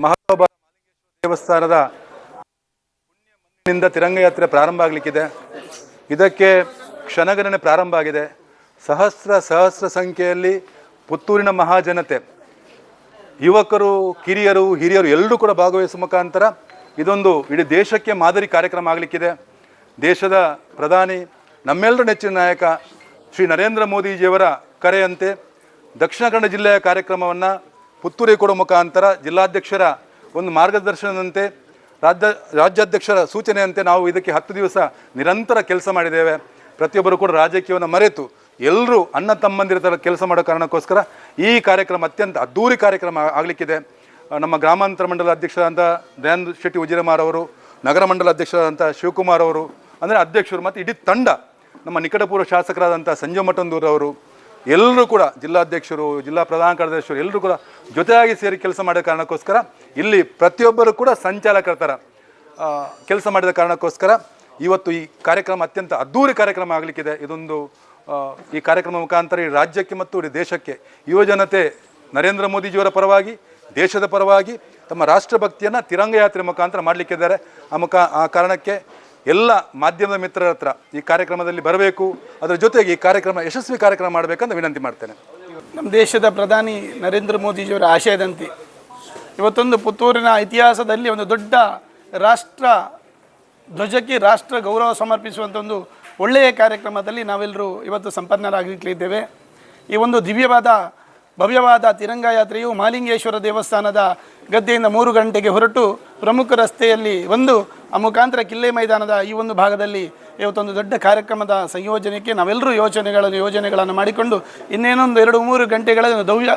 ಮಹಾಬಾಬಾ ದೇವಸ್ಥಾನದ ನಿಂದ ತಿರಂಗ ಯಾತ್ರೆ ಪ್ರಾರಂಭ ಆಗಲಿಕ್ಕಿದೆ. ಇದಕ್ಕೆ ಕ್ಷಣಗಣನೆ ಪ್ರಾರಂಭ ಆಗಿದೆ. ಸಹಸ್ರ ಸಂಖ್ಯೆಯಲ್ಲಿ ಪುತ್ತೂರಿನ ಮಹಾಜನತೆ, ಯುವಕರು, ಕಿರಿಯರು, ಹಿರಿಯರು ಎಲ್ಲರೂ ಕೂಡ ಭಾಗವಹಿಸುವ ಮುಖಾಂತರ ಇದೊಂದು ಇಡೀ ದೇಶಕ್ಕೆ ಮಾದರಿ ಕಾರ್ಯಕ್ರಮ ಆಗಲಿಕ್ಕಿದೆ. ದೇಶದ ಪ್ರಧಾನಿ, ನಮ್ಮೆಲ್ಲರ ನೆಚ್ಚಿನ ನಾಯಕ ಶ್ರೀ ನರೇಂದ್ರ ಮೋದಿಜಿಯವರ ಕರೆಯಂತೆ ದಕ್ಷಿಣ ಕನ್ನಡ ಜಿಲ್ಲೆಯ ಕಾರ್ಯಕ್ರಮವನ್ನು ಪುತ್ತೂರಿಗೆ ಕೊಡುವ ಮುಖಾಂತರ ಜಿಲ್ಲಾಧ್ಯಕ್ಷರ ಒಂದು ಮಾರ್ಗದರ್ಶನದಂತೆ ರಾಜ್ಯಾಧ್ಯಕ್ಷರ ಸೂಚನೆಯಂತೆ ನಾವು ಇದಕ್ಕೆ 10 ದಿವಸ ನಿರಂತರ ಕೆಲಸ ಮಾಡಿದ್ದೇವೆ. ಪ್ರತಿಯೊಬ್ಬರು ಕೂಡ ರಾಜಕೀಯವನ್ನು ಮರೆತು ಎಲ್ಲರೂ ಅಣ್ಣ ತಮ್ಮಂದಿರ ಥರ ಕೆಲಸ ಮಾಡೋ ಕಾರಣಕ್ಕೋಸ್ಕರ ಈ ಕಾರ್ಯಕ್ರಮ ಅತ್ಯಂತ ಅದ್ಧೂರಿ ಕಾರ್ಯಕ್ರಮ ಆಗಲಿಕ್ಕಿದೆ. ನಮ್ಮ ಗ್ರಾಮಾಂತರ ಮಂಡಲ ಅಧ್ಯಕ್ಷರಾದಂಥ ದಯಾನಂದ ಶೆಟ್ಟಿ ಉಜಿರಮಾರ್ ಅವರು, ನಗರ ಮಂಡಲ ಅಧ್ಯಕ್ಷರಾದಂಥ ಶಿವಕುಮಾರ್ ಅವರು, ಅಂದರೆ ಅಧ್ಯಕ್ಷರು, ಮತ್ತು ಇಡೀ ತಂಡ, ನಮ್ಮ ನಿಕಟಪೂರ್ವ ಶಾಸಕರಾದಂಥ ಸಂಜಯ್ ಮಠಂದೂರ್ ಅವರು, ಎಲ್ಲರೂ ಕೂಡ ಜಿಲ್ಲಾಧ್ಯಕ್ಷರು, ಜಿಲ್ಲಾ ಪ್ರಧಾನ ಕಾರ್ಯದರ್ಶಿಗಳು ಎಲ್ಲರೂ ಕೂಡ ಜೊತೆಯಾಗಿ ಸೇರಿ ಕೆಲಸ ಮಾಡಿದ ಕಾರಣಕ್ಕೋಸ್ಕರ ಇಲ್ಲಿ ಪ್ರತಿಯೊಬ್ಬರು ಕೂಡ ಸಂಚಾಲಕರ ಥರ ಕೆಲಸ ಮಾಡಿದ ಕಾರಣಕ್ಕೋಸ್ಕರ ಇವತ್ತು ಈ ಕಾರ್ಯಕ್ರಮ ಅತ್ಯಂತ ಅದ್ಧೂರಿ ಕಾರ್ಯಕ್ರಮ ಆಗಲಿಕ್ಕಿದೆ. ಇದೊಂದು ಈ ಕಾರ್ಯಕ್ರಮ ಮುಖಾಂತರ ಈ ರಾಜ್ಯಕ್ಕೆ ಮತ್ತು ಇಡೀ ದೇಶಕ್ಕೆ ಯುವಜನತೆ ನರೇಂದ್ರ ಮೋದಿಜಿಯವರ ಪರವಾಗಿ, ದೇಶದ ಪರವಾಗಿ ತಮ್ಮ ರಾಷ್ಟ್ರಭಕ್ತಿಯನ್ನು ತಿರಂಗ ಯಾತ್ರೆ ಮುಖಾಂತರ ಮಾಡಲಿಕ್ಕಿದ್ದಾರೆ. ಆ ಕಾರಣಕ್ಕೆ ಎಲ್ಲ ಮಾಧ್ಯಮದ ಮಿತ್ರರ ಹತ್ರ ಈ ಕಾರ್ಯಕ್ರಮದಲ್ಲಿ ಬರಬೇಕು, ಅದರ ಜೊತೆಗೆ ಈ ಕಾರ್ಯಕ್ರಮ ಯಶಸ್ವಿ ಕಾರ್ಯಕ್ರಮ ಮಾಡಬೇಕಂತ ವಿನಂತಿ ಮಾಡ್ತೇನೆ. ನಮ್ಮ ದೇಶದ ಪ್ರಧಾನಿ ನರೇಂದ್ರ ಮೋದಿಜಿಯವರ ಆಶಯದಂತೆ ಇವತ್ತೊಂದು ಪುತ್ತೂರಿನ ಇತಿಹಾಸದಲ್ಲಿ ಒಂದು ದೊಡ್ಡ ರಾಷ್ಟ್ರ ಧ್ವಜಕ್ಕೆ ರಾಷ್ಟ್ರ ಗೌರವ ಸಮರ್ಪಿಸುವಂಥ ಒಂದು ಒಳ್ಳೆಯ ಕಾರ್ಯಕ್ರಮದಲ್ಲಿ ನಾವೆಲ್ಲರೂ ಇವತ್ತು ಸಂಪನ್ನರಾಗಲಿದ್ದೇವೆ. ಈ ಒಂದು ಭವ್ಯವಾದ ತಿರಂಗ ಯಾತ್ರೆಯು ಮಹಾಲಿಂಗೇಶ್ವರ ದೇವಸ್ಥಾನದ ಗದ್ದೆಯಿಂದ 3 ಗಂಟೆಗೆ ಹೊರಟು ಪ್ರಮುಖ ರಸ್ತೆಯಲ್ಲಿ ಆ ಮುಖಾಂತರ ಕಿಲ್ಲೆ ಮೈದಾನದ ಈ ಒಂದು ಭಾಗದಲ್ಲಿ ಇವತ್ತೊಂದು ದೊಡ್ಡ ಕಾರ್ಯಕ್ರಮದ ಸಂಯೋಜನೆಗೆ ನಾವೆಲ್ಲರೂ ಯೋಜನೆಗಳನ್ನು ಮಾಡಿಕೊಂಡು ಇನ್ನೇನೊಂದು 2-3 ಗಂಟೆಗಳ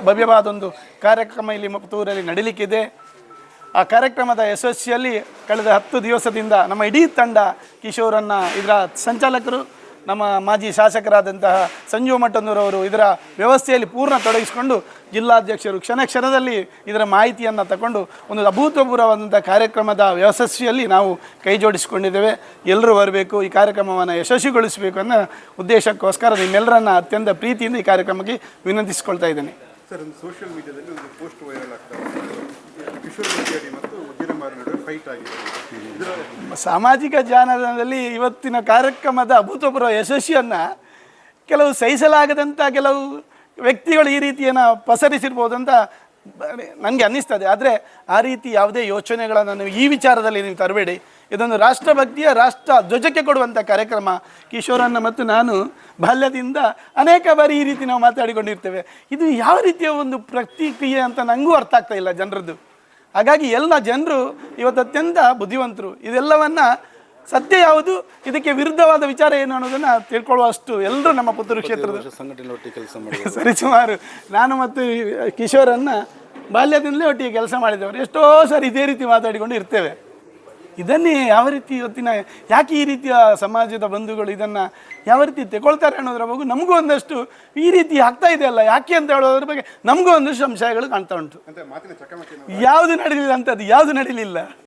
ಭವ್ಯವಾದ ಒಂದು ಕಾರ್ಯಕ್ರಮ ಇಲ್ಲಿ ಪುತ್ತೂರಲ್ಲಿ ನಡೀಲಿಕ್ಕಿದೆ. ಆ ಕಾರ್ಯಕ್ರಮದ ಯಶಸ್ವಿಯಲ್ಲಿ ಕಳೆದ 10 ದಿವಸದಿಂದ ನಮ್ಮ ಇಡೀ ತಂಡ, ಕಿಶೋರನ್ನ ಇದರ ಸಂಚಾಲಕರು, ನಮ್ಮ ಮಾಜಿ ಶಾಸಕರಾದಂತಹ ಸಂಜೀವ್ ಮಠಂದೂರವರು ಇದರ ವ್ಯವಸ್ಥೆಯಲ್ಲಿ ಪೂರ್ಣ ತೊಡಗಿಸಿಕೊಂಡು, ಜಿಲ್ಲಾಧ್ಯಕ್ಷರು ಕ್ಷಣದಲ್ಲಿ ಇದರ ಮಾಹಿತಿಯನ್ನು ತಗೊಂಡು ಒಂದು ಅಭೂತಪೂರ್ವವಾದಂಥ ಕಾರ್ಯಕ್ರಮದ ಯಶಸ್ವಿಯಲ್ಲಿ ನಾವು ಕೈ ಜೋಡಿಸಿಕೊಂಡಿದ್ದೇವೆ. ಎಲ್ಲರೂ ಬರಬೇಕು, ಈ ಕಾರ್ಯಕ್ರಮವನ್ನು ಯಶಸ್ವಿಗೊಳಿಸಬೇಕು ಅನ್ನೋ ಉದ್ದೇಶಕ್ಕೋಸ್ಕರ ನಿಮ್ಮೆಲ್ಲರನ್ನ ಅತ್ಯಂತ ಪ್ರೀತಿಯಿಂದ ಈ ಕಾರ್ಯಕ್ರಮಕ್ಕೆ ವಿನಂತಿಸಿಕೊಳ್ತಾ ಇದ್ದೇನೆ. ಸರ್, ಒಂದು ಸೋಷಿಯಲ್ ಮೀಡಿಯಾದಲ್ಲಿ ಒಂದು ಪೋಸ್ಟ್ ವೈರಲ್ ಆಗ್ತಾ ಇದೆ. ಕಿಶೋರ್ ಗಡ್ಕರಿ ಮತ್ತು ಉಜಿರಮಾರ್ ನಡುವೆ ಫೈಟ್ ಆಗಿದೆ. ಸಾಮಾಜಿಕ ಜಾಲತಾಣದಲ್ಲಿ ಇವತ್ತಿನ ಕಾರ್ಯಕ್ರಮದ ಅಭೂತಪೂರ್ವ ಯಶಸ್ವಿಯನ್ನು ಕೆಲವು ಸಹಿಸಲಾಗದಂಥ ಕೆಲವು ವ್ಯಕ್ತಿಗಳು ಈ ರೀತಿಯನ್ನು ಪಸರಿಸಿರ್ಬೋದು ಅಂತ ನನಗೆ ಅನ್ನಿಸ್ತದೆ. ಆದರೆ ಆ ರೀತಿ ಯಾವುದೇ ಯೋಚನೆಗಳನ್ನು ನೀವು ಈ ವಿಚಾರದಲ್ಲಿ ನೀವು ತರಬೇಡಿ. ಇದೊಂದು ರಾಷ್ಟ್ರಭಕ್ತಿಯ ರಾಷ್ಟ್ರ ಧ್ವಜಕ್ಕೆ ಕೊಡುವಂಥ ಕಾರ್ಯಕ್ರಮ. ಕಿಶೋರನ್ನ ಮತ್ತು ನಾನು ಬಾಲ್ಯದಿಂದ ಅನೇಕ ಬಾರಿ ಈ ರೀತಿ ನಾವು ಮಾತಾಡಿಕೊಂಡಿರ್ತೇವೆ. ಇದು ಯಾವ ರೀತಿಯ ಒಂದು ಪ್ರತಿಕ್ರಿಯೆ ಅಂತ ನನಗೂ ಅರ್ಥ ಆಗ್ತಾ ಇಲ್ಲ ಜನರದ್ದು. ಹಾಗಾಗಿ ಎಲ್ಲ ಜನರು ಇವತ್ತು ಅತ್ಯಂತ ಬುದ್ಧಿವಂತರು. ಇದೆಲ್ಲವನ್ನು ಸತ್ಯ ಯಾವುದು, ಇದಕ್ಕೆ ವಿರುದ್ಧವಾದ ವಿಚಾರ ಏನು ಅನ್ನೋದನ್ನು ತಿಳ್ಕೊಳ್ಳುವಷ್ಟು ಎಲ್ಲರೂ ನಮ್ಮ ಪುತ್ತೂರು ಕ್ಷೇತ್ರದ ಸರಿಸುಮಾರು ನಾನು ಮತ್ತು ಕಿಶೋರನ್ನ ಬಾಲ್ಯದಿಂದಲೇ ಒಟ್ಟಿಗೆ ಕೆಲಸ ಮಾಡಿದವರು. ಎಷ್ಟೋ ಸಾರಿ ಇದೇ ರೀತಿ ಮಾತಾಡಿಕೊಂಡು ಇರ್ತೇವೆ. ಇದನ್ನೇ ಯಾವ ರೀತಿ ಇವತ್ತಿನ ಯಾಕೆ ಈ ರೀತಿಯ ಸಮಾಜದ ಬಂಧುಗಳು ಇದನ್ನು ಯಾವ ರೀತಿ ತಗೊಳ್ತಾರೆ ಅನ್ನೋದ್ರ ಬಗ್ಗೆ ನಮಗೂ ಒಂದಷ್ಟು ಈ ರೀತಿ ಆಗ್ತಾ ಇದೆಯಲ್ಲ ಯಾಕೆ ಅಂತ ಹೇಳೋದ್ರ ಬಗ್ಗೆ ನಮಗೂ ಒಂದಷ್ಟು ಸಂಶಯಗಳು ಕಾಣ್ತಾ ಉಂಟು. ಯಾವುದು ನಡೀಲಿಲ್ಲ ಅಂಥದ್ದು ಯಾವುದು ನಡೀಲಿಲ್ಲ.